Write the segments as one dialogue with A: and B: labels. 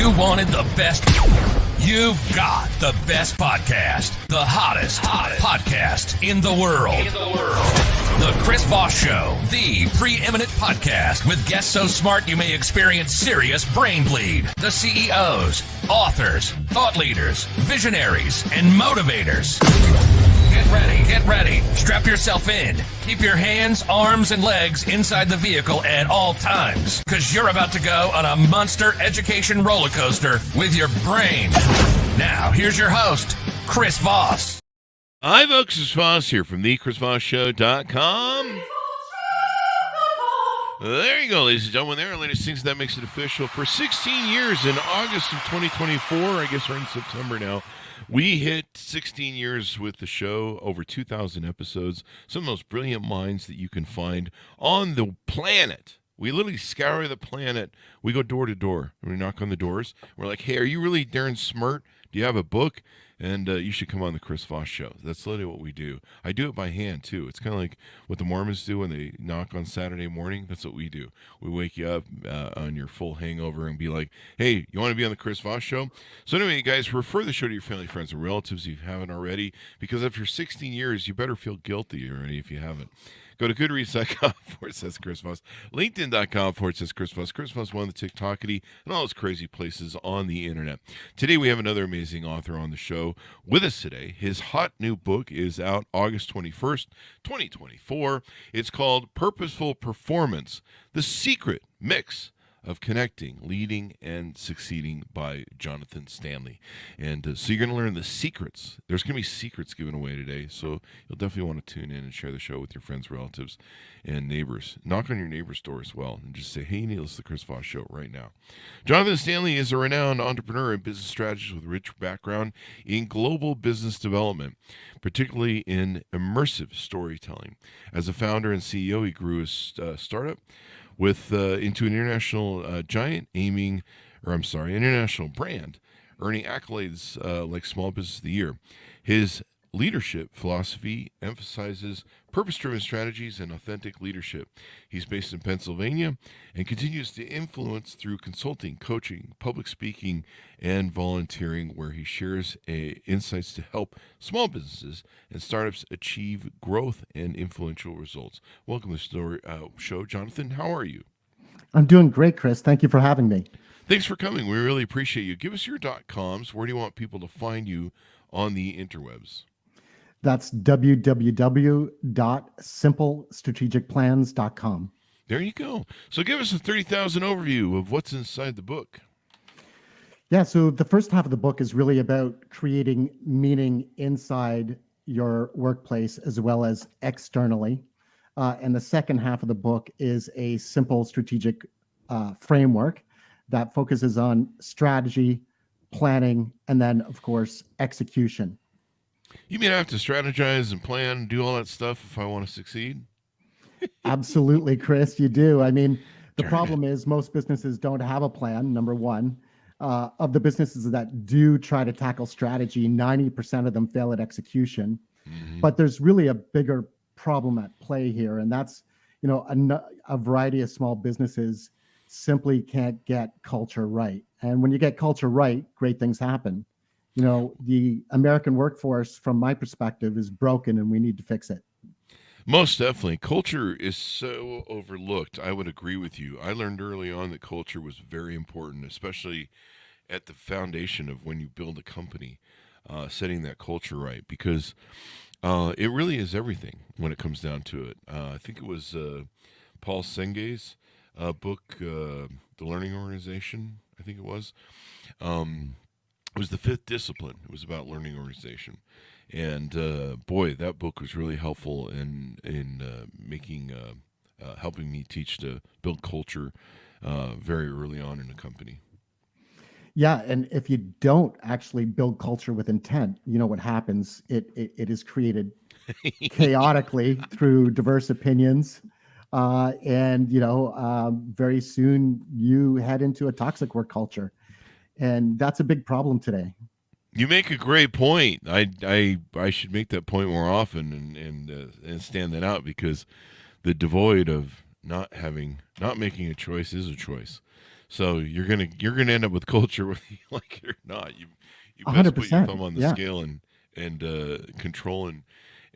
A: You wanted the best. You've got the best podcast. The hottest podcast in the world. The Chris Voss Show, the preeminent podcast with guests so smart you may experience serious brain bleed. The CEOs, authors, thought leaders, visionaries, and motivators. Get ready. Strap yourself in. Keep your hands, arms, and legs inside the vehicle at all times, because you're about to go on a monster education roller coaster with your brain. Now, here's your host, Chris Voss.
B: Hi, folks. Chris Voss here from thechrisvossshow.com. There you go, ladies and gentlemen. There are latest things that makes it official. For 16 years in August of 2024, I guess we're in September now, we hit 16 years with the show, over 2,000 episodes, some of the most brilliant minds that you can find on the planet. We literally scour the planet. We go door to door. We knock on the doors. We're like, hey, are you really darn smart? Do you have a book? And you should come on the Chris Voss Show. That's literally what we do. I do it by hand, too. It's kind of like what the Mormons do when they knock on Saturday morning. That's what we do. We wake you up on your full hangover and be like, hey, you want to be on the Chris Voss Show? So anyway, guys, refer the show to your family, friends, and relatives if you haven't already, because after 16 years, you better feel guilty already if you haven't. Go to goodreads.com/Chris Voss, LinkedIn.com/Chris Voss, Chris Voss one, the TikTokity, and all those crazy places on the internet. Today we have another amazing author on the show with us today. His hot new book is out August 21st, 2024. It's called Purposeful Performance, The Secret Mix of Connecting, Leading, and Succeeding by Jonathan Stanley. And so you're going to learn the secrets. There's going to be secrets given away today, so you'll definitely want to tune in and share the show with your friends, relatives, and neighbors. Knock on your neighbor's door as well and just say, hey, you need to listen to the Chris Voss Show right now. Jonathan Stanley is a renowned entrepreneur and business strategist with a rich background in global business development, particularly in immersive storytelling. As a founder and CEO, he grew his startup into an international international brand, earning accolades like Small Business of the Year. His leadership philosophy emphasizes purpose-driven strategies and authentic leadership. He's based in Pennsylvania and continues to influence through consulting, coaching, public speaking, and volunteering, where he shares insights to help small businesses and startups achieve growth and influential results. Welcome to the show, Jonathan. How are you?
C: I'm doing great, Chris. Thank you for having me.
B: Thanks for coming. We really appreciate you. Give us your .coms. Where do you want people to find you on the interwebs?
C: That's www.simplestrategicplans.com.
B: There you go. So give us a 30,000 overview of what's inside the book.
C: Yeah, so the first half of the book is really about creating meaning inside your workplace as well as externally. And the second half of the book is a simple strategic framework that focuses on strategy, planning, and then, of course, execution.
B: You mean I have to strategize and plan and do all that stuff if I want to succeed?
C: Absolutely, Chris, you do. I mean, the problem is most businesses don't have a plan, number one. Of the businesses that do try to tackle strategy, 90% of them fail at execution. Mm-hmm. But there's really a bigger problem at play here, and that's, a variety of small businesses simply can't get culture right. And when you get culture right, great things happen. The American workforce, from my perspective, is broken, and we need to fix it.
B: Most definitely. Culture is so overlooked. I would agree with you. I learned early on that culture was very important, especially at the foundation of when you build a company, setting that culture right, because it really is everything when it comes down to it. I think it was Paul Senge's book, The Learning Organization, I think it was. It was the fifth discipline. It was about learning organization. And boy, that book was really helpful in helping me teach to build culture very early on in a company.
C: Yeah, and if you don't actually build culture with intent, you know what happens? It is created chaotically through diverse opinions, and very soon you head into a toxic work culture, and that's a big problem today.
B: You make a great point. I should make that point more often and stand that out, because the devoid of not making a choice is a choice. So you're gonna end up with culture, whether you like it or not. You best put your
C: 100%.
B: thumb on the
C: Yeah.
B: scale and control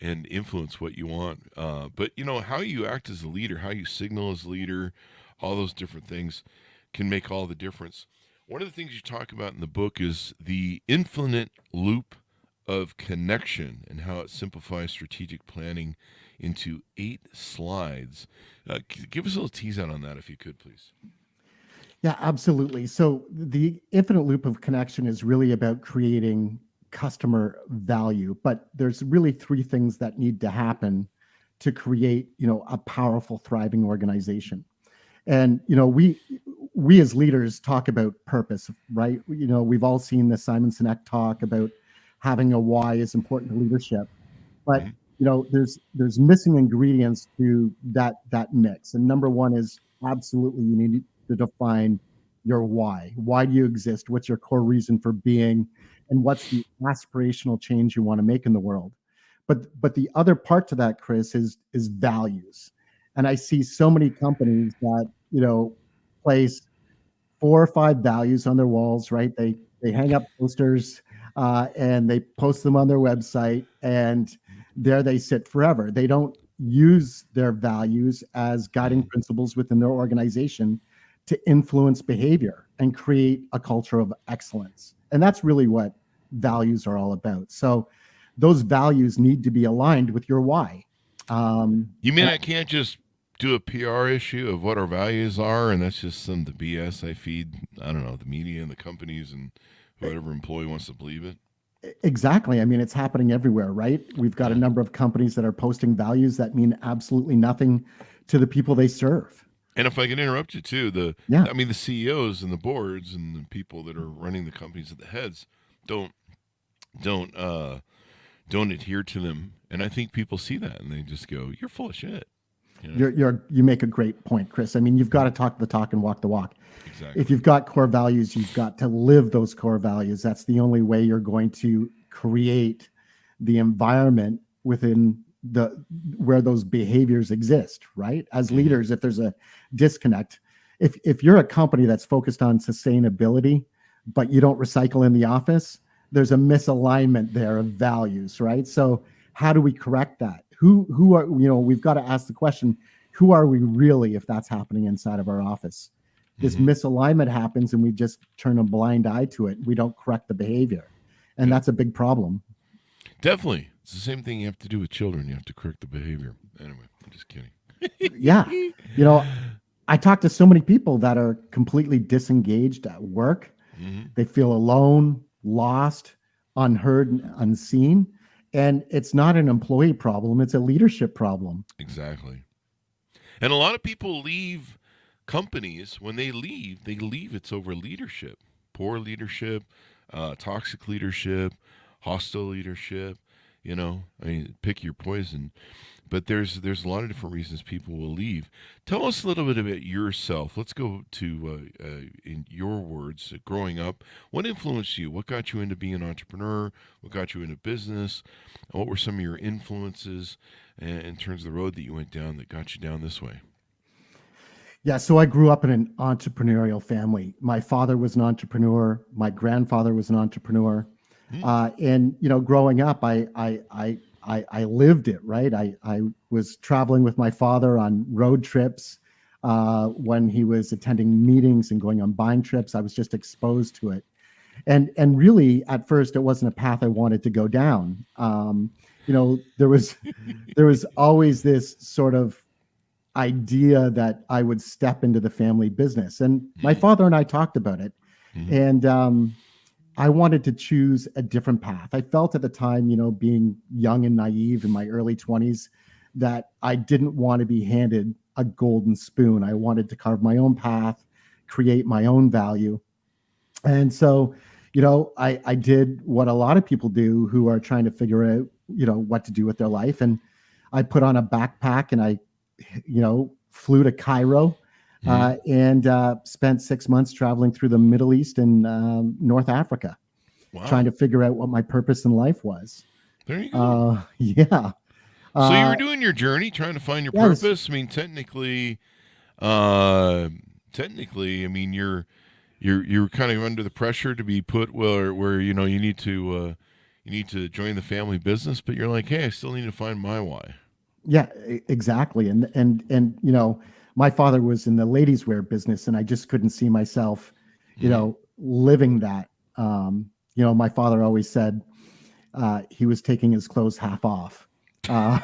B: and influence what you want. But how you act as a leader, how you signal as a leader, all those different things can make all the difference. One of the things you talk about in the book is the infinite loop of connection and how it simplifies strategic planning into 8 slides. Give us a little tease out on that, if you could, please.
C: Yeah, absolutely. So the infinite loop of connection is really about creating customer value, but there's really 3 things that need to happen to create, a powerful, thriving organization. And we as leaders talk about purpose, right? We've all seen the Simon Sinek talk about having a why is important to leadership, but
B: Mhm.
C: there's missing ingredients to that mix. And number one is absolutely you need to define your why. Why do you exist? What's your core reason for being? And what's the aspirational change you want to make in the world? But the other part to that, Chris, is values. And I see so many companies that, place 4 or 5 values on their walls, right? They hang up posters and they post them on their website, and there they sit forever. They don't use their values as guiding principles within their organization to influence behavior and create a culture of excellence. And that's really what values are all about. So those values need to be aligned with your why.
B: You mean
C: And
B: I can't just do a PR issue of what our values are, and that's just some of the BS I feed, I don't know, the media and the companies and whatever employee wants to believe it?
C: Exactly. I mean, it's happening everywhere, right? We've got a
B: Yeah.
C: number of companies that are posting values that mean absolutely nothing to the people they serve.
B: And if I can interrupt you too,
C: Yeah.
B: the CEOs and the boards and the people that are running the companies at the heads don't don't uh don't adhere to them. And I think people see that and they just go, "You're full of shit."
C: You make a great point, Chris. I mean, you've got to talk the talk and walk the walk.
B: Exactly.
C: If you've got core values, you've got to live those core values. That's the only way you're going to create the environment within the where those behaviors exist, right? As leaders, if there's a disconnect, if you're a company that's focused on sustainability, but you don't recycle in the office, there's a misalignment there of values, right? So how do we correct that? Who are, we've got to ask the question, who are we really if that's happening inside of our office? This misalignment happens and we just turn a blind eye to it. We don't correct the behavior. And
B: Yeah.
C: that's a big problem.
B: Definitely. It's the same thing you have to do with children. You have to correct the behavior. Anyway, I'm just kidding.
C: Yeah. I talk to so many people that are completely disengaged at work. They feel alone, lost, unheard, and unseen. And it's not an employee problem, it's a leadership problem.
B: Exactly. And a lot of people leave companies. When they leave, it's over leadership, poor leadership, toxic leadership, hostile leadership. I mean, pick your poison. But there's a lot of different reasons people will leave. Tell us a little bit about yourself. Let's go to, in your words, growing up. What influenced you? What got you into being an entrepreneur? What got you into business? What were some of your influences in terms of the road that you went down that got you down this way?
C: Yeah, so I grew up in an entrepreneurial family. My father was an entrepreneur. My grandfather was an entrepreneur. And growing up, I lived it, right? I was traveling with my father on road trips when he was attending meetings and going on buying trips. I was just exposed to it, and really at first it wasn't a path I wanted to go down. There was always this sort of idea that I would step into the family business, and my father and I talked about it, and I wanted to choose a different path. I felt at the time, being young and naive in my early 20s, that I didn't want to be handed a golden spoon. I wanted to carve my own path, create my own value. And so, I did what a lot of people do who are trying to figure out, what to do with their life. And I put on a backpack and I, flew to Cairo and spent 6 months traveling through the Middle East and North Africa,
B: Wow.
C: trying to figure out what my purpose in life was.
B: There you go.
C: Yeah.
B: So you were doing your journey, trying to find your
C: Yes.
B: purpose. I mean, technically, technically, I mean, you're kind of under the pressure to be put where you know you need to join the family business, but you're like, hey, I still need to find my why.
C: Yeah, exactly. And you know, my father was in the ladies' wear business, and I just couldn't see myself, you know, living that. You know, my father always said he was taking his clothes half off.
B: Was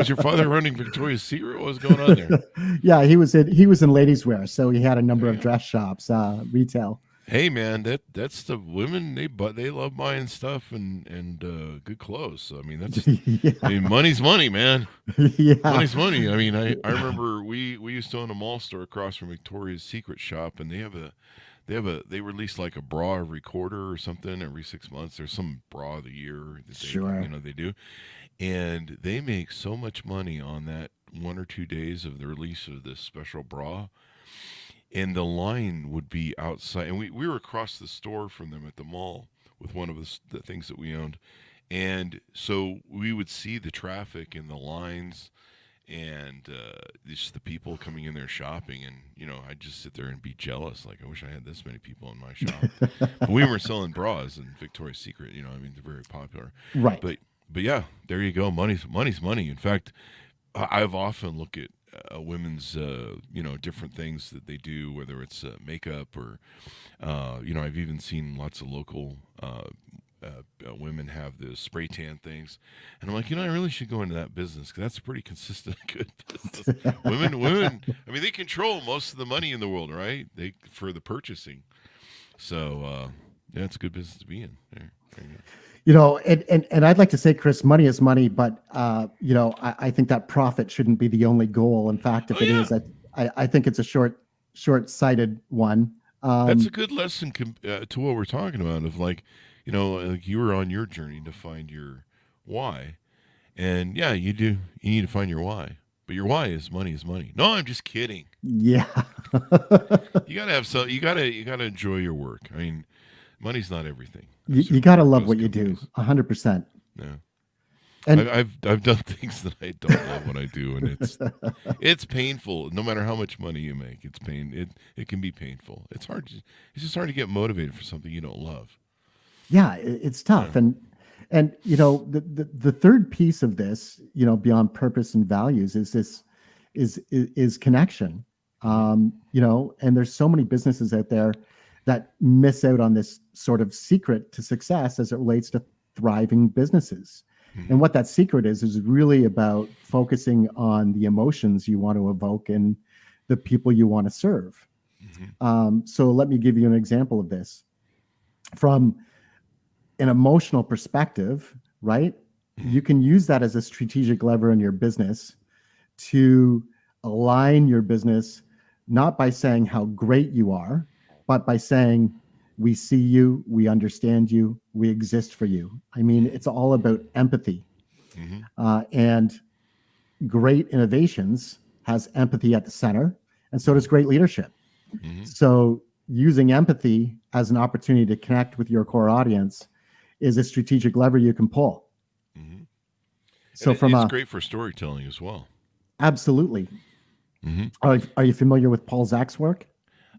B: your father running Victoria's Secret? What was going on there?
C: Yeah, he was in ladies' wear, so he had a number of dress shops, retail.
B: Hey man, that's the women, they love buying stuff and good clothes. So, I mean, that's
C: Yeah.
B: I mean, money's money, man.
C: Yeah.
B: Money's money. I mean, I remember we used to own a mall store across from Victoria's Secret shop, and they release like a bra every quarter or something every 6 months. There's some bra of the year that
C: Sure.
B: they do, and they make so much money on that 1 or 2 days of the release of this special bra. And the line would be outside, and we were across the store from them at the mall with one of the things that we owned, and so we would see the traffic and the lines, and just the people coming in there shopping, and you know, I'd just sit there and be jealous, like I wish I had this many people in my shop. But we were selling bras in Victoria's Secret, you know, I mean, they're very popular,
C: Right.
B: But yeah, there you go, money's money. In fact, I've often looked at women's, you know, different things that they do, whether it's makeup or, you know, I've even seen lots of local women have the spray tan things, and I'm like, you know, I really should go into that business because that's a pretty consistent, good business. women, I mean, they control most of the money in the world, right? For the purchasing, so yeah, it's a good business to be in. There you go.
C: You know, and I'd like to say, Chris, money is money, but you know, I think that profit shouldn't be the only goal. In fact, if it is, I think it's a short-sighted one.
B: That's a good lesson to what we're talking about. Of like, you know, like you were on your journey to find your why, and yeah, you do. You need to find your why, but your why is money is money. No, I'm just kidding.
C: Yeah.
B: You gotta have some. You gotta enjoy your work. I mean, money's not everything.
C: You got to love what you do, 100%.
B: Yeah.
C: And
B: I've done things that I don't love what I do, and it's painful. No matter how much money you make, it can be painful. It's just hard to get motivated for something you don't love.
C: yeah, it's tough.
B: Yeah.
C: And you know, the third piece of this, you know, beyond purpose and values is connection. You know, and there's so many businesses out there that miss out on this sort of secret to success as it relates to thriving businesses. Mm-hmm. And what that secret is really about focusing on the emotions you want to evoke and the people you want to serve. Mm-hmm. So let me give you an example of this. From an emotional perspective, right? Mm-hmm. You can use that as a strategic lever in your business to align your business, not by saying how great you are, but by saying, we see you, we understand you, we exist for you. I mean, it's all about empathy. Mm-hmm. And great innovations has empathy at the center, and so does great leadership. Mm-hmm. So using empathy as an opportunity to connect with your core audience is a strategic lever you can pull. Mm-hmm. So
B: it's great for storytelling as well.
C: Absolutely. Mm-hmm. Are you familiar with Paul Zach's work?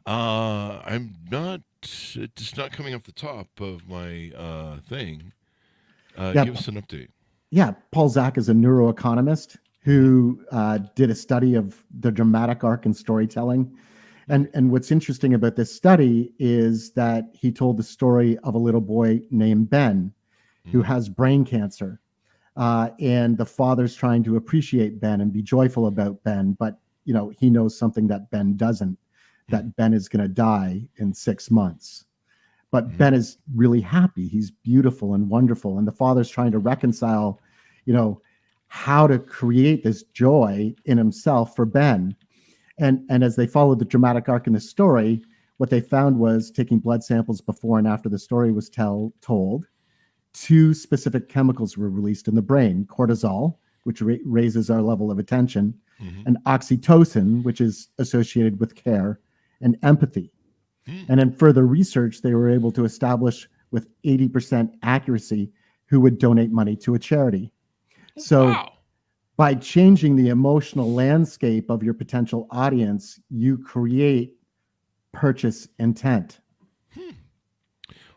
B: I'm not. It's not coming off the top of my thing. Give us an update.
C: Yeah, Paul Zach is a neuroeconomist who did a study of the dramatic arc in storytelling. And what's interesting about this study is that he told the story of a little boy named Ben who has brain cancer. And the father's trying to appreciate Ben and be joyful about Ben, but you know, he knows something that Ben doesn't. That Ben is going to die in 6 months. But Ben is really happy. He's beautiful and wonderful. And the father's trying to reconcile, you know, how to create this joy in himself for Ben. And as they followed the dramatic arc in the story, what they found was taking blood samples before and after the story was told, 2 specific chemicals were released in the brain: cortisol, which raises our level of attention, and oxytocin, which is associated with care and empathy. And in further research, they were able to establish with 80% accuracy who would donate money to a charity. So By changing the emotional landscape of your potential audience, you create purchase intent.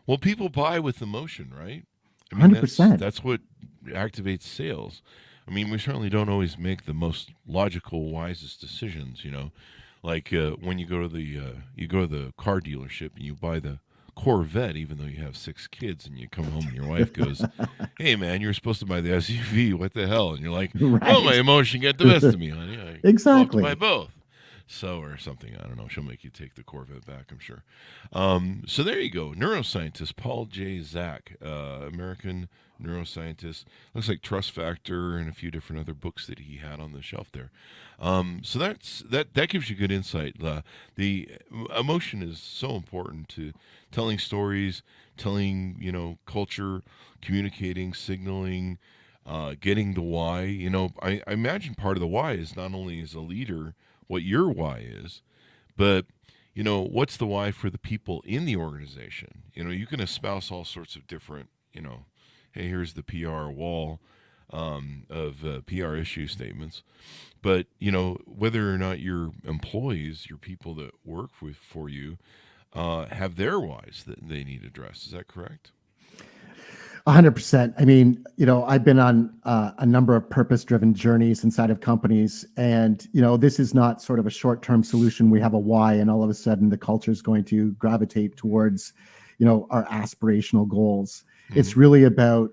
B: Well, people buy with emotion, right? I mean,
C: 100%.
B: that's what activates sales. I mean, we certainly don't always make the most logical, wisest decisions. Like when you go to the car dealership and you buy the Corvette, even though you have 6 kids, and you come home and your wife goes, "Hey, man, you were supposed to buy the SUV. What the hell?" And you're like,
C: Right.
B: "Oh, my emotion got the best of me, honey. I
C: Exactly.
B: want to buy both." So, or something. I don't know. She'll make you take the Corvette back, I'm sure. So there you go. Neuroscientist Paul J. Zak, American neuroscientist. Looks like Trust Factor and a few different other books that he had on the shelf there. So that gives you good insight. The emotion is so important to telling stories, telling culture, communicating, signaling, getting the why. I imagine part of the why is not only as a leader what your why is, but what's the why for the people in the organization. You can espouse all sorts of different, hey, here's the PR wall of PR issue statements, but whether or not your employees, your people that work for you, have their whys that they need addressed. Is that correct?
C: 100%. I mean, I've been on a number of purpose-driven journeys inside of companies, and this is not sort of a short-term solution. We have a why, and all of a sudden, the culture is going to gravitate towards, our aspirational goals. Mm-hmm. It's really about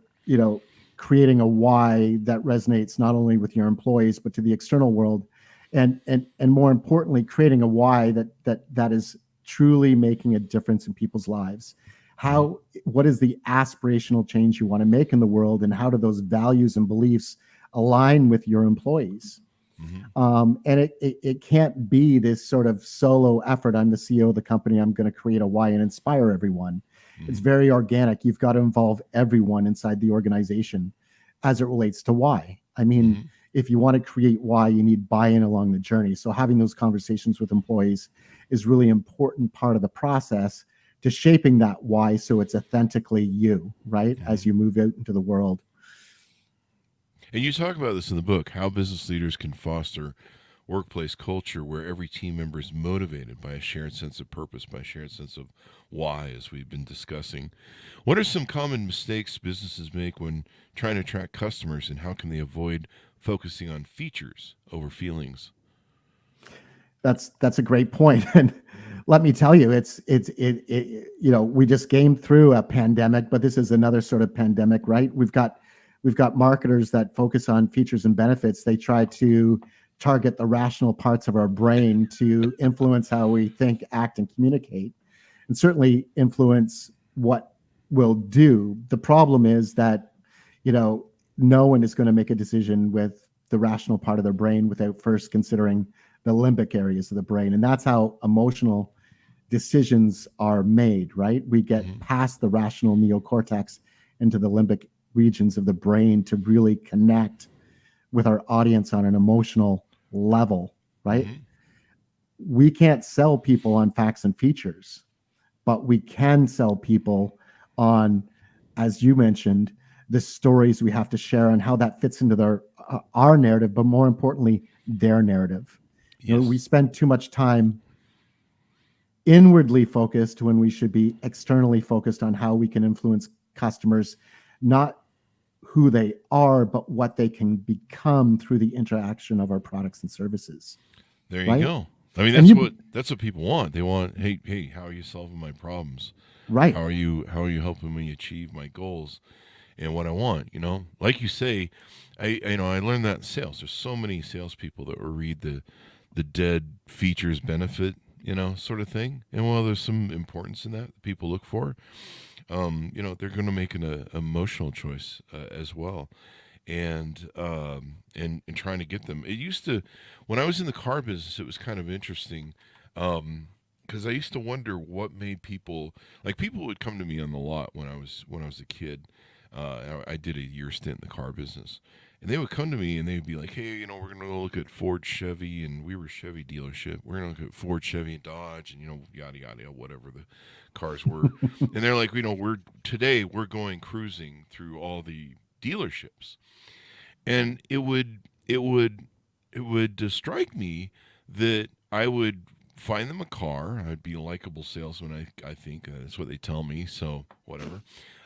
C: creating a why that resonates not only with your employees but to the external world, and more importantly, creating a why that is truly making a difference in people's lives. What is the aspirational change you want to make in the world, and how do those values and beliefs align with your employees? Mm-hmm. And it can't be this sort of solo effort. I'm the CEO of the company. I'm going to create a why and inspire everyone. Mm-hmm. It's very organic. You've got to involve everyone inside the organization as it relates to why. I mean, mm-hmm. if you want to create why, you need buy-in along the journey. So having those conversations with employees is really important part of the process to shaping that why, so it's authentically you, right? Mm-hmm. As you move out into the world.
B: And you talk about this in the book, how business leaders can foster workplace culture where every team member is motivated by a shared sense of purpose, by a shared sense of why, as we've been discussing. What are some common mistakes businesses make when trying to attract customers, and how can they avoid focusing on features over feelings?
C: That's a great point. And let me tell you, we just came through a pandemic, but this is another sort of pandemic, right? We've got marketers that focus on features and benefits. They try to target the rational parts of our brain to influence how we think, act, and communicate, and certainly influence what we'll do. The problem is that, no one is going to make a decision with the rational part of their brain without first considering the limbic areas of the brain. And that's how emotional decisions are made, right? We get mm-hmm. past the rational neocortex into the limbic regions of the brain to really connect with our audience on an emotional level, right? Mm-hmm. We can't sell people on facts and features, but we can sell people on, as you mentioned, the stories we have to share and how that fits into our narrative, but more importantly, their narrative. Yes. We spend too much time inwardly focused when we should be externally focused on how we can influence customers, not who they are, but what they can become through the interaction of our products and services.
B: There you go. I mean, that's what people want. They want, hey, how are you solving my problems?
C: Right.
B: How are you helping me achieve my goals and what I want? Like you say, I learned that in sales. There's so many salespeople that will read the dead features benefit, sort of thing. And while there's some importance in that people look for, they're going to make an emotional choice as well. And trying to get them. It used to, when I was in the car business, it was kind of interesting because I used to wonder what made people would come to me on the lot when I was a kid. I did a year stint in the car business. And they would come to me and they'd be like, hey, we're going to go look at Ford, Chevy, and we were a Chevy dealership. We're going to look at Ford, Chevy, and Dodge, and, yada, yada, whatever the cars were. And they're like, we're going cruising through all the dealerships. And it would it would strike me that I would find them a car. I'd be a likable salesman. I think that's what they tell me. So whatever.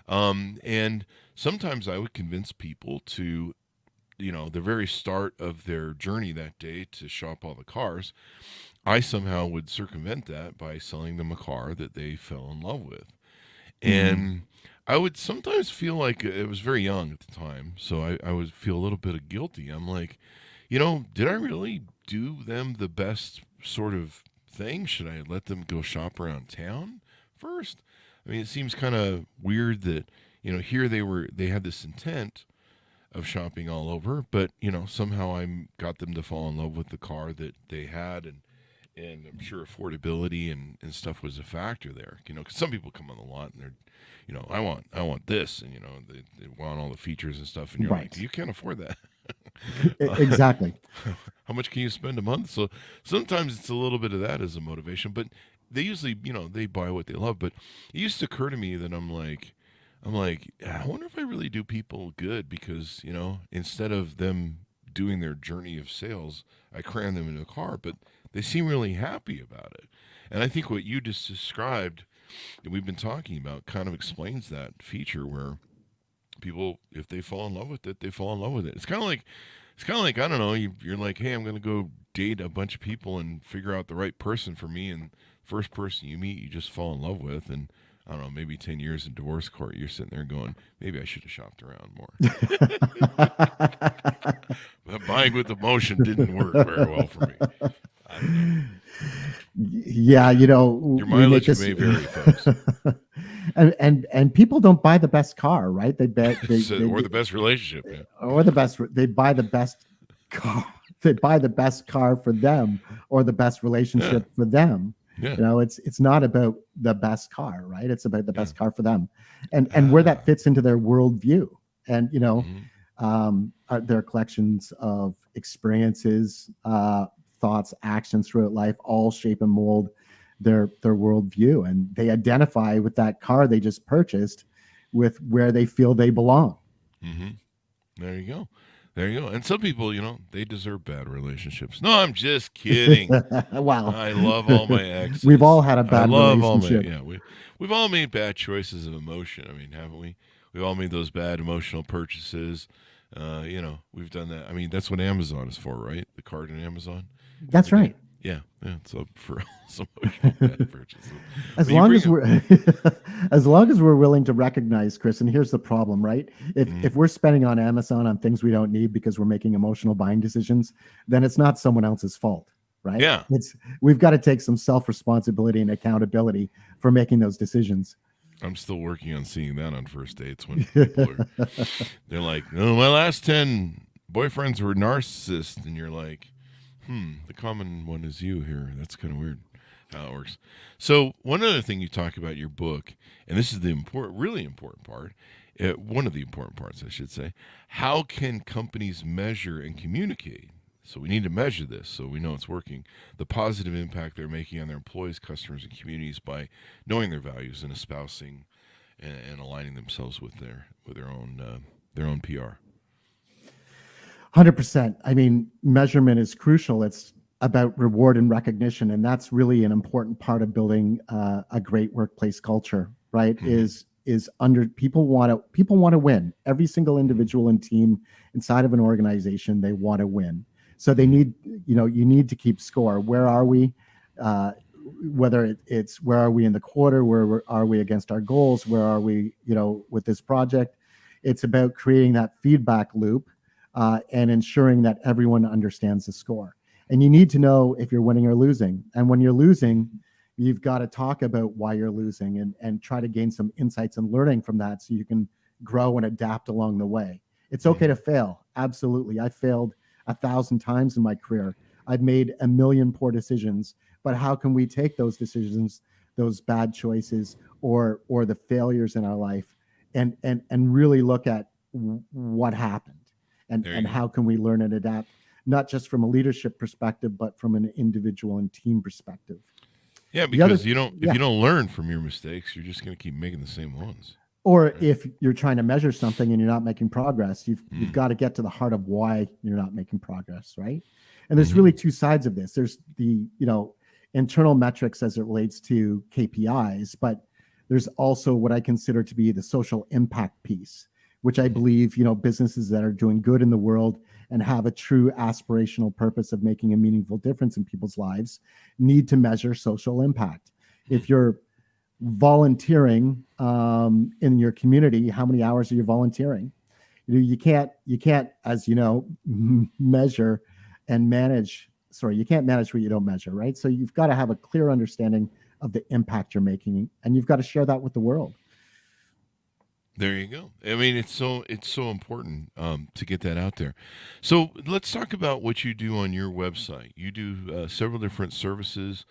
B: And sometimes I would convince people to, the very start of their journey that day to shop all the cars. I somehow would circumvent that by selling them a car that they fell in love with. And I would sometimes feel like it was very young at the time. So I would feel a little bit of guilty. I'm like, did I really do them the best sort of thing? Should I let them go shop around town first? I mean, it seems kind of weird that, here they had this intent of shopping all over, but, somehow I got them to fall in love with the car that they had, and I'm sure affordability and stuff was a factor there, because some people come on the lot and they're, I want this, and, they want all the features and stuff, and you're like, you can't afford that.
C: Exactly.
B: How much can you spend a month? So sometimes it's a little bit of that as a motivation, but they usually, they buy what they love. But it used to occur to me that I'm like, I wonder if I really do people good, because, instead of them doing their journey of sales, I cram them into a car, but they seem really happy about it. And I think what you just described that we've been talking about kind of explains that feature where people, if they fall in love with it, they fall in love with it. It's kind of like, I don't know, you're like, hey, I'm going to go date a bunch of people and figure out the right person for me. And first person you meet, you just fall in love with. And I don't know, maybe 10 years in divorce court, you're sitting there going, maybe I should have shopped around more. But buying with emotion didn't work very well for me. I don't know.
C: Yeah,
B: Your mileage may vary, folks.
C: and people don't buy the best car, right? They
B: or the best relationship, yeah.
C: Or the best. They buy the best car. They buy the best car for them, or the best relationship for them.
B: Yeah.
C: It's not about the best car, right? It's about the best car for them, and where that fits into their worldview, and their collections of experiences, thoughts, actions throughout life, all shape and mold their worldview, and they identify with that car they just purchased, with where they feel they belong.
B: Mm-hmm. There you go. And some people, they deserve bad relationships. No, I'm just kidding.
C: Wow.
B: I love all my exes.
C: We've all had a bad relationship.
B: We've all made bad choices of emotion. I mean, haven't we? We've all made those bad emotional purchases. We've done that. I mean, that's what Amazon is for, right? The card in Amazon.
C: That's right.
B: Yeah. So for some emotional bad purchases.
C: As long as we're willing to recognize, Chris, and here's the problem, right? If we're spending on Amazon on things we don't need because we're making emotional buying decisions, then it's not someone else's fault, right?
B: Yeah.
C: We've got to take some self-responsibility and accountability for making those decisions.
B: I'm still working on seeing that on first dates when people they're like, oh, my last 10 boyfriends were narcissists, and you're like, the common one is you here. That's kind of weird how it works. So one other thing you talk about in your book, and this is the really important part, one of the important parts, I should say, how can companies measure and communicate? So we need to measure this so we know it's working. The positive impact they're making on their employees, customers, and communities by knowing their values and espousing and aligning themselves with their own PR.
C: 100%. I mean, measurement is crucial. It's about reward and recognition, and that's really an important part of building a great workplace culture. Right? Mm-hmm. People want to win. Every single individual and team inside of an organization, they want to win. So they need, you need to keep score. Where are we? Whether it's where are we in the quarter? Where are we against our goals? Where are we, with this project? It's about creating that feedback loop. And ensuring that everyone understands the score. And you need to know if you're winning or losing. And when you're losing, you've got to talk about why you're losing and try to gain some insights and learning from that so you can grow and adapt along the way. It's okay to fail. Absolutely. I failed 1,000 times in my career. I've made a million poor decisions. But how can we take those decisions, those bad choices, or the failures in our life and really look at what happened? And how can we learn and adapt, not just from a leadership perspective, but from an individual and team perspective.
B: Yeah, because if you don't learn from your mistakes, you're just going to keep making the same ones.
C: Or if you're trying to measure something and you're not making progress, you've got to get to the heart of why you're not making progress, right? And there's really two sides of this. There's the, internal metrics as it relates to KPIs, but there's also what I consider to be the social impact piece, which I believe, businesses that are doing good in the world and have a true aspirational purpose of making a meaningful difference in people's lives need to measure social impact. If you're volunteering in your community, how many hours are you volunteering? You can't, as measure and manage. Sorry, you can't manage what you don't measure, right? So you've got to have a clear understanding of the impact you're making, and you've got to share that with the world.
B: There you go. I mean, it's so important to get that out there. So let's talk about what you do on your website. You do several different services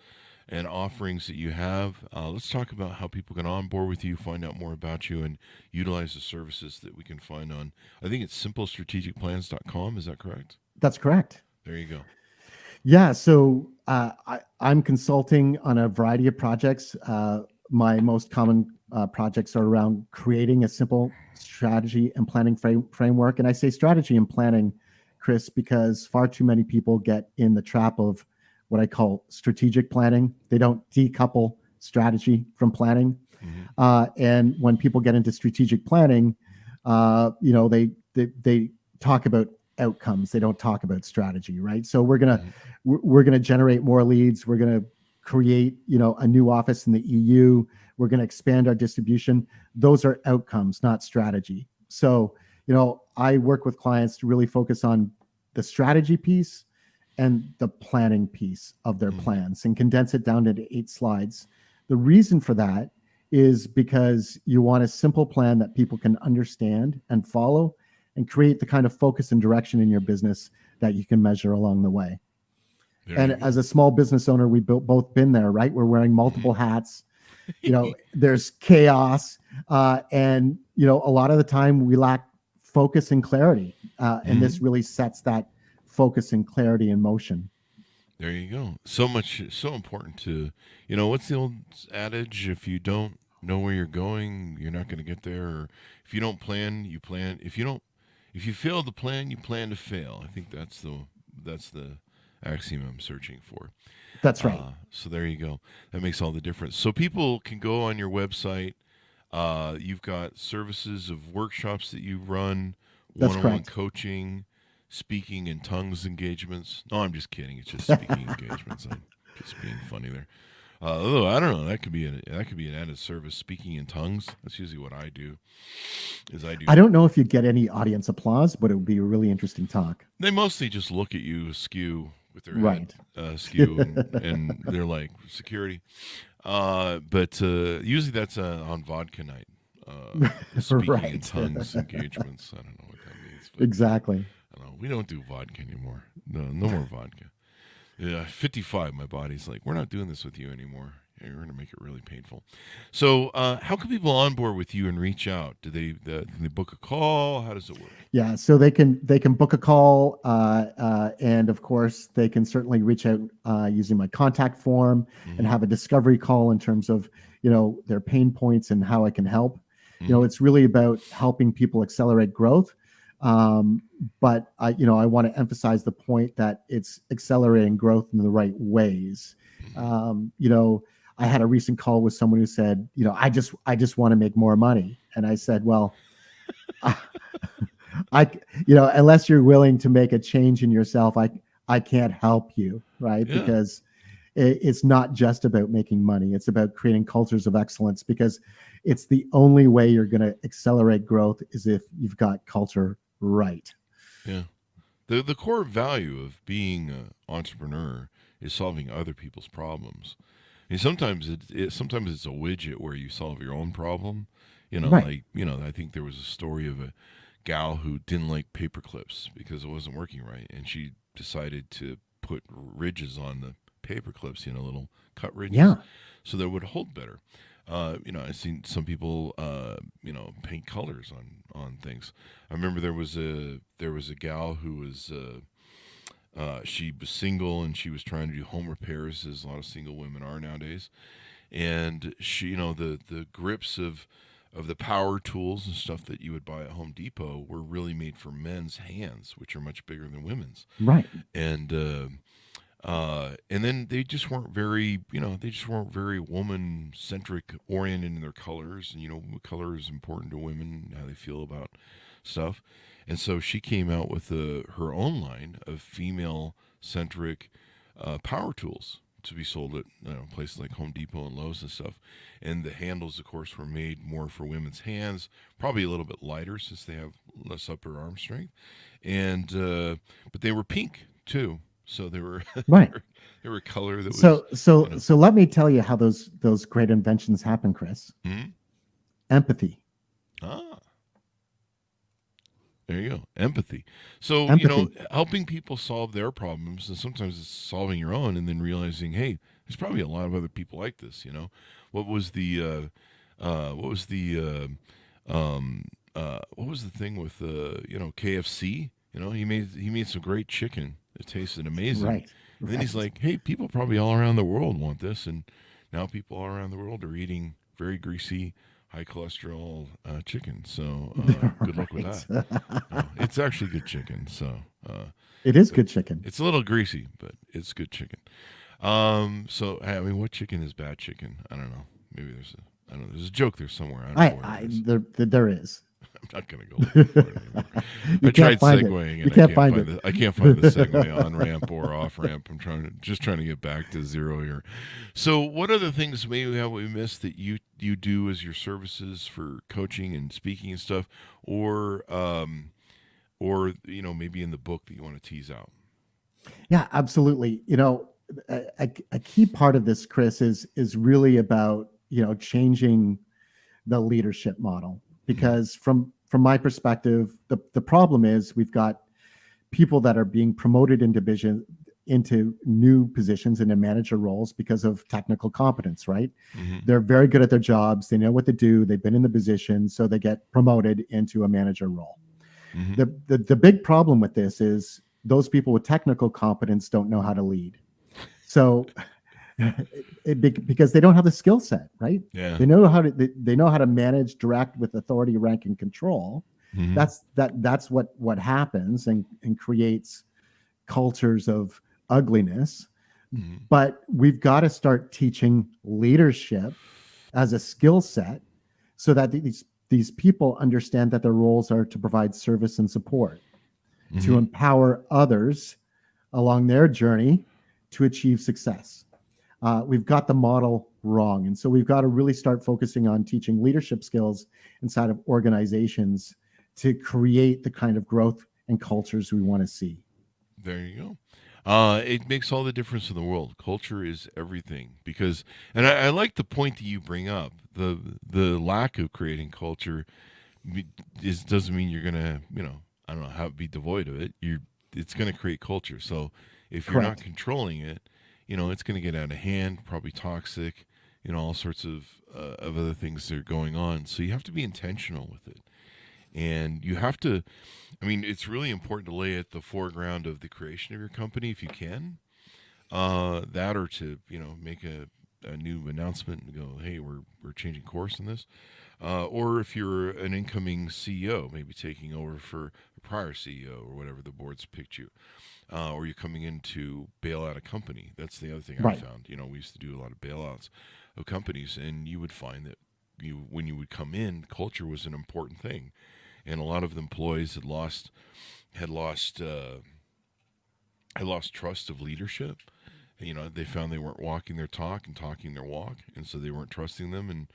B: and offerings that you have. Let's talk about how people can onboard with you, find out more about you, and utilize the services that we can find on, I think it's simplestrategicplans.com. Is that correct?
C: That's correct.
B: There you go.
C: Yeah. So I'm consulting on a variety of projects. My most common projects are around creating a simple strategy and planning framework. And I say strategy and planning, Chris, because far too many people get in the trap of what I call strategic planning. They don't decouple strategy from planning. And when people get into strategic planning, they talk about outcomes. They don't talk about strategy, right? So we're gonna generate more leads. We're gonna create, a new office in the EU. We're going to expand our distribution. Those are outcomes, not strategy. So, I work with clients to really focus on the strategy piece and the planning piece of their plans and condense it down into 8 slides. The reason for that is because you want a simple plan that people can understand and follow and create the kind of focus and direction in your business that you can measure along the way. And as a small business owner, we both been there, right? We're wearing multiple hats. There's chaos. And, a lot of the time we lack focus and clarity. And this really sets that focus and clarity in motion.
B: There you go. So important to, what's the old adage? If you don't know where you're going, you're not going to get there. Or if you don't plan, you plan. If you fail to plan, you plan to fail. I think that's the axiom I'm searching for.
C: That's right.
B: So there you go. That makes all the difference. So people can go on your website. You've got services of workshops that you run, one-on-one coaching, speaking in tongues engagements. No, I'm just kidding. It's just speaking engagements. I'm just being funny there. Although I don't know, that could be an added service. Speaking in tongues. That's usually what I do. I
C: don't know if you get any audience applause, but it would be a really interesting talk.
B: They mostly just look at you askew with their
C: head
B: askew, and they're like security. But usually that's on vodka night. Speaking in tongues engagements. I don't know what that means.
C: Exactly.
B: I don't know. We don't do vodka anymore. No more vodka. Yeah, 55. My body's like, we're not doing this with you anymore. You're going to make it really painful. So, how can people onboard with you and reach out? Do they can they book a call? How does it work?
C: Yeah, so they can book a call, and of course they can certainly reach out using my contact form and have a discovery call in terms of their pain points and how I can help. It's really about helping people accelerate growth. But I want to emphasize the point that it's accelerating growth in the right ways. I had a recent call with someone who said, I just want to make more money. And I said, well, unless you're willing to make a change in yourself, I can't help you. Right. Yeah. Because it's not just about making money. It's about creating cultures of excellence, because it's the only way you're going to accelerate growth is if you've got culture right.
B: Yeah. The core value of being an entrepreneur is solving other people's problems. And sometimes it's a widget where you solve your own problem.
C: Right.
B: I think there was a story of a gal who didn't like paper clips because it wasn't working right, and she decided to put ridges on the paper clips, little cut ridges, so that it would hold better. I've seen some people, paint colors on things. I remember there was a gal who was, she was single and she was trying to do home repairs, as a lot of single women are nowadays. And she, the grips of of the power tools and stuff that you would buy at Home Depot were really made for men's hands, which are much bigger than women's.
C: Right.
B: And then they just weren't very, woman centric oriented in their colors. And, color is important to women, how they feel about stuff. And so she came out with her own line of female centric power tools to be sold at places like Home Depot and Lowe's and stuff. And the handles, of course, were made more for women's hands, probably a little bit lighter since they have less upper arm strength. And but they were pink too. So they were
C: right.
B: they were color that
C: was so let me tell you how those great inventions happen, Chris.
B: Hmm?
C: Empathy.
B: There you go. Empathy. So, helping people solve their problems, and sometimes it's solving your own and then realizing, hey, there's probably a lot of other people like this, What was the thing with KFC? He made some great chicken. It tasted amazing.
C: Right.
B: And then he's like, hey, people probably all around the world want this, and now people all around the world are eating very greasy, high cholesterol chicken. So good luck with that. It's actually good chicken. So
C: it is good chicken.
B: It's a little greasy, but it's good chicken. So I mean, what chicken is bad chicken? I don't know. Maybe there's a joke there somewhere.
C: There is.
B: I'm not going to go look for it anymore. I tried segueing and I can't find the segue on ramp or off ramp. I'm trying to get back to zero here. So what other things maybe have we missed that you do as your services for coaching and speaking and stuff, or maybe in the book that you want to tease out?
C: Yeah, absolutely. A key part of this, Chris, is really about changing the leadership model. Because from my perspective, the problem is we've got people that are being promoted into new positions and in manager roles because of technical competence, right? Mm-hmm. They're very good at their jobs. They know what to do. They've been in the position, so they get promoted into a manager role. Mm-hmm. The big problem with this is those people with technical competence don't know how to lead. So because they don't have the skill set, right?
B: Yeah.
C: They know how to manage, direct with authority, rank, and control. Mm-hmm. That's what happens and creates cultures of ugliness. Mm-hmm. But we've got to start teaching leadership as a skill set so that these people understand that their roles are to provide service and support, mm-hmm. to empower others along their journey to achieve success. We've got the model wrong. And so we've got to really start focusing on teaching leadership skills inside of organizations to create the kind of growth and cultures we want to see.
B: There you go. It makes all the difference in the world. Culture is everything because, and I like the point that you bring up, the lack of creating culture doesn't mean you're going to, I don't know, how be devoid of it. It's going to create culture. So if you're not controlling it, it's going to get out of hand, probably toxic, all sorts of other things that are going on. So you have to be intentional with it. And you have to, it's really important to lay at the foreground of the creation of your company if you can. That or to, make a new announcement and go, hey, we're changing course in this. Or if you're an incoming CEO, maybe taking over for a prior CEO or whatever the board's picked you. Or you're coming in to bail out a company. That's the other thing I found. We used to do a lot of bailouts of companies, and you would find that when you would come in, culture was an important thing. And a lot of the employees had lost trust of leadership. They found they weren't walking their talk and talking their walk, and so they weren't trusting them. And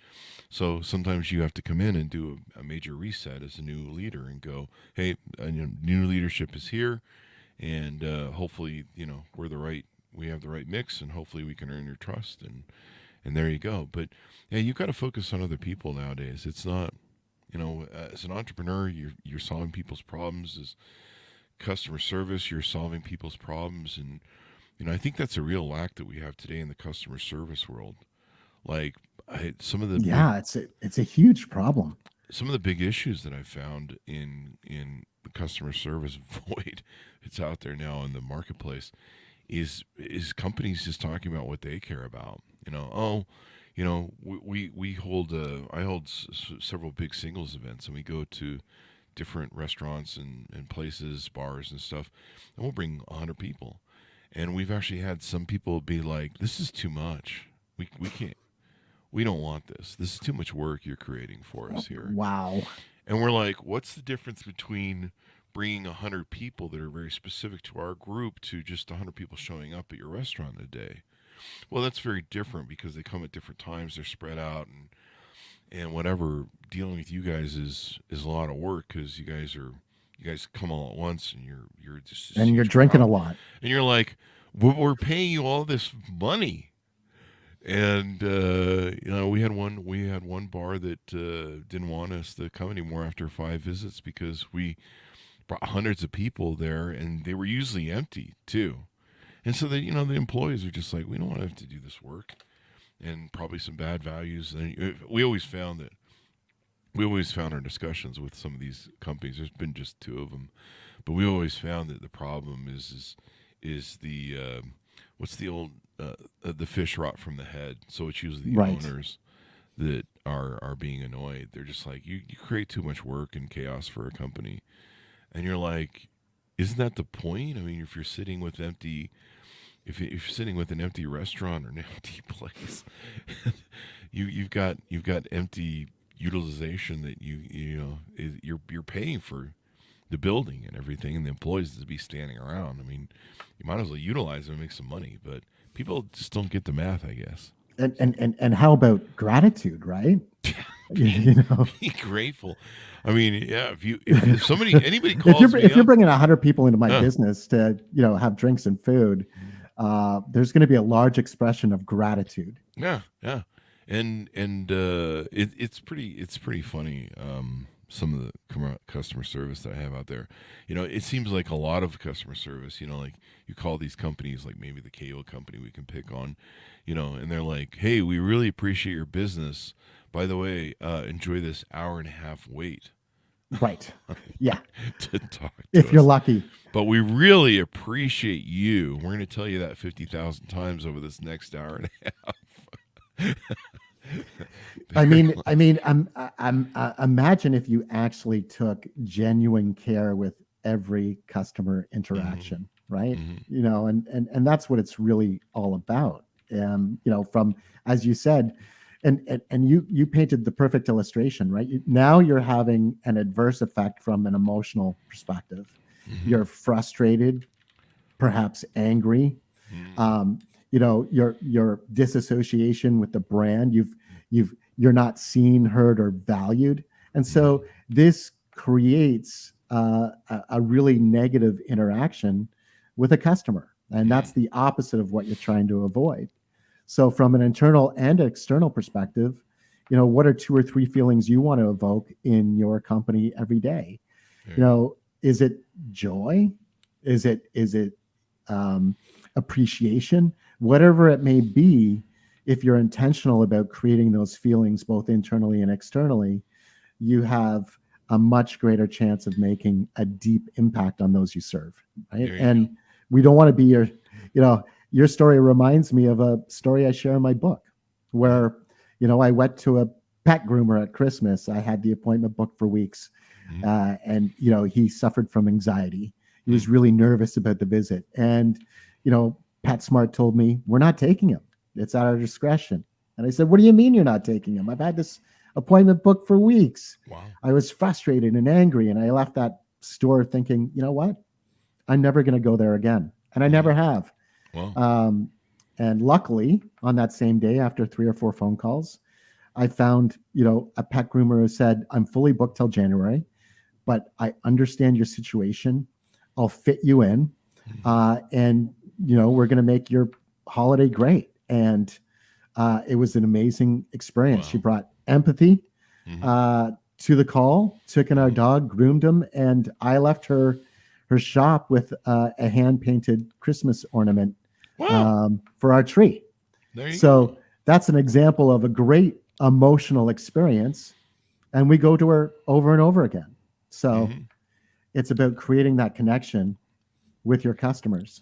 B: so sometimes you have to come in and do a major reset as a new leader and go, hey, new leadership is here. And hopefully, we have the right mix, and hopefully we can earn your trust, and there you go. But yeah, you've got to focus on other people nowadays. It's not, as an entrepreneur, you're solving people's problems. As customer service, you're solving people's problems, and I think that's a real lack that we have today in the customer service world. Like some of the
C: it's a huge problem.
B: Some of the big issues that I've found in the customer service void it's out there now in the marketplace is companies just talking about what they care about. we hold I hold several big singles events, and we go to different restaurants and places, bars and stuff, and we'll bring 100 people. And we've actually had some people be like, "This is too much. We can't. We don't want this. This is too much work you're creating for us here."
C: Wow.
B: And we're like, "What's the difference between bringing 100 people that are very specific to our group to just 100 people showing up at your restaurant in a day?" Well, that's very different because they come at different times. They're spread out, and whatever. Dealing with you guys is a lot of work because you guys come all at once, and you're just
C: And you're drinking a lot.
B: and you're like, we're paying you all this money. And we had one bar that didn't want us to come anymore after 5 visits because we brought hundreds of people there, and they were usually empty too. And so the employees are just like, we don't want to have to do this work, and probably some bad values. And we always found our discussions with some of these companies. There's been just 2 of them, but we always found that the problem is the what's the old the fish rot from the head. So it's usually the
C: Right.
B: owners that are being annoyed. They're just like, you create too much work and chaos for a company, and you're like, isn't that the point? I mean, if you're sitting with if you're sitting with an empty restaurant or an empty place, you've got empty utilization that you're paying for the building and everything, and the employees to be standing around. I mean, you might as well utilize them and make some money, but people just don't get the math, I guess.
C: And how about gratitude, right?
B: Be grateful. I mean, yeah. If anybody calls
C: if you're
B: up,
C: bringing 100 people into my business to have drinks and food, there's going to be a large expression of gratitude.
B: yeah, and it's pretty funny. Some of the customer service that I have out there, it seems like a lot of customer service. Like you call these companies, like maybe the KO company we can pick on, and they're like, "Hey, we really appreciate your business. By the way, enjoy this hour-and-a-half wait."
C: Right. Yeah.
B: To talk to
C: If you're
B: us.
C: lucky.
B: But we really appreciate you. We're going to tell you that 50,000 times over this next hour and a half.
C: I mean, imagine if you actually took genuine care with every customer interaction, right?
B: Mm-hmm.
C: And that's what it's really all about. From, as you said, and you painted the perfect illustration, right? Now you're having an adverse effect from an emotional perspective.
B: Mm-hmm.
C: You're frustrated, perhaps angry.
B: Mm-hmm.
C: Your disassociation with the brand. You're not seen, heard, or valued, and so this creates a really negative interaction with a customer, and that's the opposite of what you're trying to avoid. So from an internal and external perspective, what are 2 or 3 feelings you want to evoke in your company every day? Is it joy? Is it appreciation? Whatever it may be, if you're intentional about creating those feelings both internally and externally, you have a much greater chance of making a deep impact on those you serve, right? And we don't want to be your story reminds me of a story I share in my book where, I went to a pet groomer at Christmas. I had the appointment booked for weeks. And, he suffered from anxiety. He was really nervous about the visit. And, PetSmart told me, we're not taking him. It's at our discretion. And I said, what do you mean you're not taking him? I've had this appointment booked for weeks.
B: Wow.
C: I was frustrated and angry. And I left that store thinking, you know what? I'm never going to go there again. And I never have.
B: Wow.
C: And luckily, on that same day, after 3 or 4 phone calls, I found, a pet groomer who said, I'm fully booked till January, but I understand your situation. I'll fit you in. And, we're going to make your holiday great. And it was an amazing experience.
B: Wow.
C: She brought empathy to the call, took in our dog, groomed him, and I left her shop with a hand-painted Christmas ornament for our tree. So that's an example of a great emotional experience, and we go to her over and over again. So it's about creating that connection with your customers.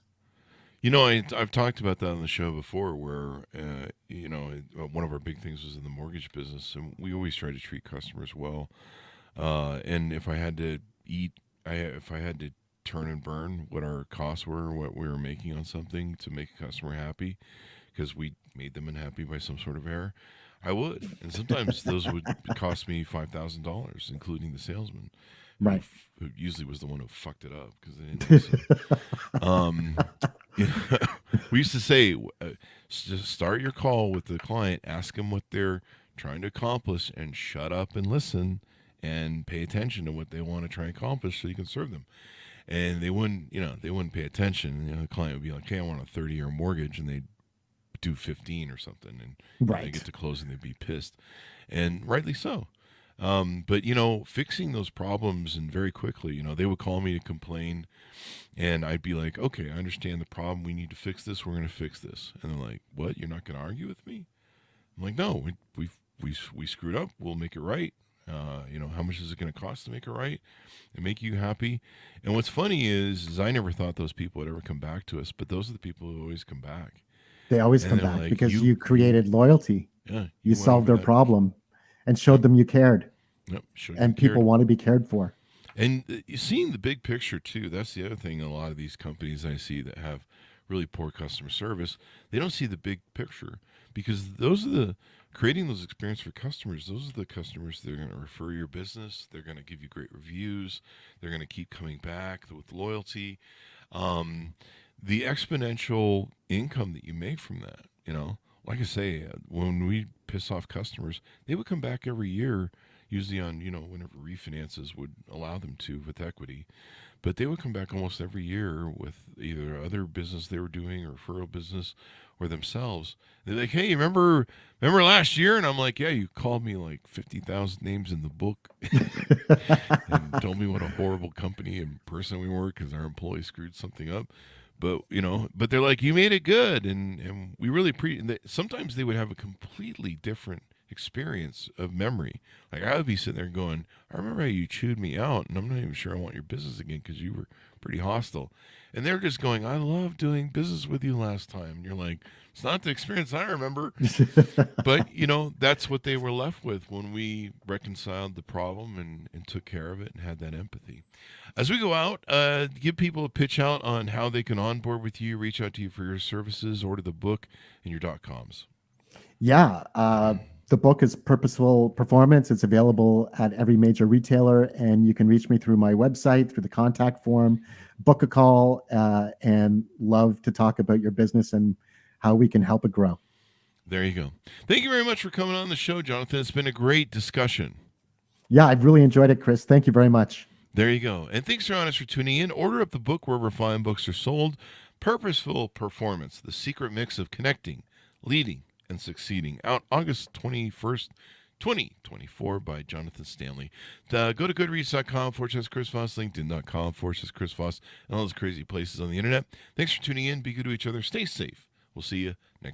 B: I've talked about that on the show before where, one of our big things was in the mortgage business, and we always try to treat customers well. And if I had to if I had to turn and burn what our costs were, what we were making on something to make a customer happy, because we made them unhappy by some sort of error, I would. And sometimes those would cost me $5,000, including the salesman,
C: Right.
B: who usually was the one who fucked it up because they didn't listen. We used to say, just start your call with the client, ask them what they're trying to accomplish, and shut up and listen and pay attention to what they want to try and accomplish so you can serve them. And they wouldn't pay attention. The client would be like, "Hey, I want a 30-year mortgage," and they'd do 15 or something, and
C: Right.
B: they get to close and they'd be pissed, and rightly so. But fixing those problems, and very quickly, they would call me to complain, and I'd be like, "Okay, I understand the problem. We need to fix this. We're going to fix this." And they're like, "What? You're not going to argue with me?" I'm like, "No, we screwed up. We'll make it right. How much is it going to cost to make it right and make you happy?" And what's funny is I never thought those people would ever come back to us, but those are the people who always come back.
C: They always
B: And
C: come
B: they're
C: back
B: like,
C: because
B: "You-
C: you created loyalty.
B: Yeah,
C: You
B: went
C: solved
B: over
C: their
B: that."
C: problem and showed them you cared.
B: Yep, sure you
C: And people
B: cared.
C: want to be cared for.
B: And seeing the big picture too, that's the other thing. A lot of these companies I see that have really poor customer service, they don't see the big picture, because those are creating those experiences for customers. Those are the customers that are going to refer your business. They're going to give you great reviews. They're going to keep coming back with loyalty. The exponential income that you make from that, like I say, when we piss off customers, they would come back every year, usually on, whenever refinances would allow them to with equity. But they would come back almost every year with either other business they were doing or referral business or themselves. They're like, "Hey, remember last year?" And I'm like, "Yeah, you called me like 50,000 names in the book and told me what a horrible company and person we were because our employees screwed something up." But but they're like, "You made it good," and we really sometimes they would have a completely different experience of memory. Like I would be sitting there going, "I remember how you chewed me out, and I'm not even sure I want your business again because you were pretty hostile." And they're just going, "I love doing business with you last time." And you're like, "It's not the experience I remember." But that's what they were left with when we reconciled the problem and took care of it and had that empathy. As we go out, give people a pitch out on how they can onboard with you, reach out to you for your services, order the book and your .coms.
C: Yeah. The book is Purposeful Performance. It's available at every major retailer, and you can reach me through my website, through the contact form, book a call, and love to talk about your business and how we can help it grow.
B: There you go. Thank you very much for coming on the show, Jonathan. It's been a great discussion.
C: Yeah, I've really enjoyed it, Chris. Thank you very much.
B: There you go. And thanks, Jonas, for tuning in. Order up the book wherever fine books are sold. Purposeful Performance, the secret mix of connecting, leading, and succeeding. Out August 21st, 2024 by Jonathan Stanley. Go to goodreads.com/Chris Voss, LinkedIn.com/Chris Voss, and all those crazy places on the internet. Thanks for tuning in. Be good to each other. Stay safe. We'll see you next